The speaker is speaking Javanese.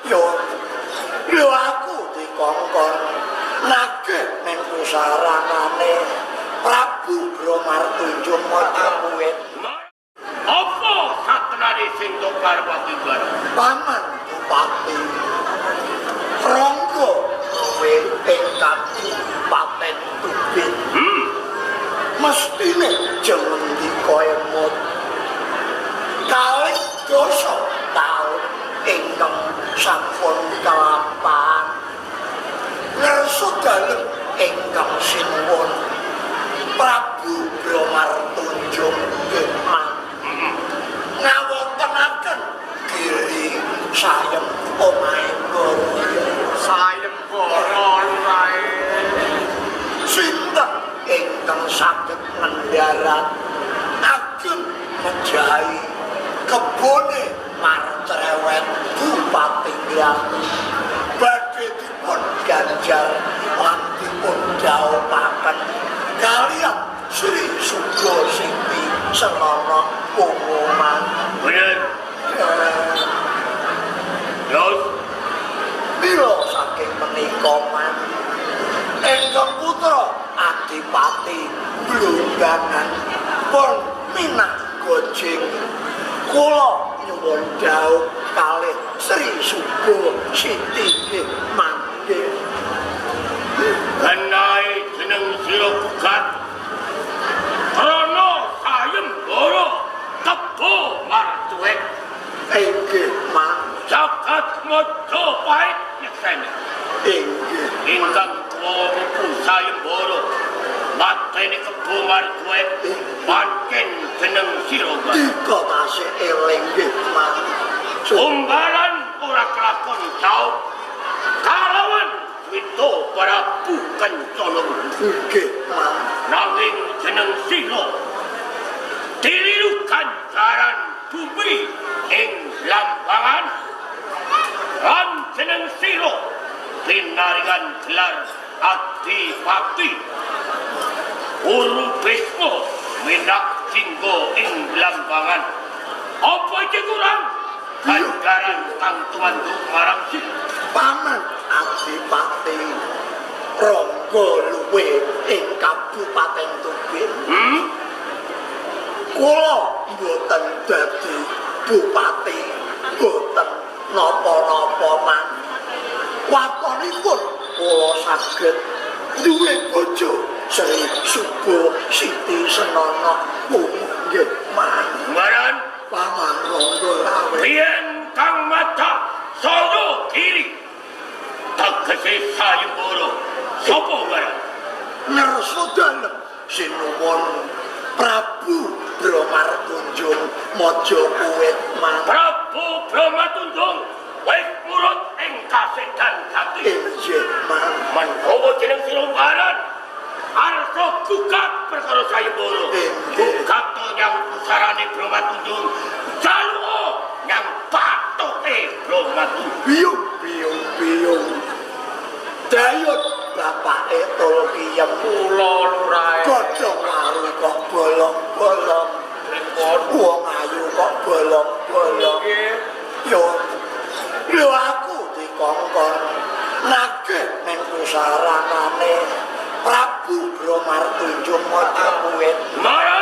Yo aku dikongkon nagih ning pusaranane Prabu Bromartunjung Majapahit. Apa satenane sing Parwati Bara? Paman Bupati Rangga luwe ing Kabupaten Tubin. Mestine jeneng dika emut kalih dosa taun ingkang sampun kalampahan ngersa dalem ingkang sinuwun Prabu Bromartunjung Kemang ngawontenaken giri sayem omahe Goroya Sayem Goro Lurae. sinten ingkang saged ngendharat ageng mejahi kebone martrewet Bupati Grati badhe dipun ganjar lan dipun dhaupaken kaliyan Sri Suga Siti Selana Punggungan. Bener. Terus Mila saking menika man ingkang putra Adipati Blunggangan pun minah gojing kula nyuwun dhaup kalih Sri Suga Siti mangke Ganai jeneng sira bukat Rono Sayem Goro Tebo Martuwek inggih man Jagat Mojo Pahit Nyekseni inggih ingkang tuwa Prabu Sayem Goro mateni Kebo Martuwek pancen jeneng sira bukat dika tasih eling nggih man umbalan ora kelakon jauh kalawan Wito Prabu Kencana nggih man nanging jeneng sira dilirukan jaran bumi ing Lambangan lan jeneng sira pinaringan gelar Adipati Urubismo minak singgo ing Lambangan apa iki kurang ganjaran kang tuanduk marang sing Paman Adipati Rangga luwe ing Kabupaten Tubin. Kula mboten dadi bupati, mboten napa-napa man. Watonipun kula saged duwe bojo Sri Suga Siti Senana nggih man. Maran Paman Rangga lawe. Biyen kang mata saya kiri tegese Sayem Goro sapa barang Ngersa dalem sinuwun Prabu Bromartunjung Majapahit man. Prabu Bromartunjung wis murut ing kasedan gati Inggih man. menawa jeneng sira baran arsa gugat perkara Sayem Goro gugat nyang pusarane Bromartunjung jaluo nyang patoke Bromartunjung Biyung Dayut bapake Tulkiyem kula lurae godhong waru kok bolong-bolong wong ayu kok bolong-bolong yo aku dikongkon nagih ning pusaranane Prabu Bromartunjung Majapahit Mara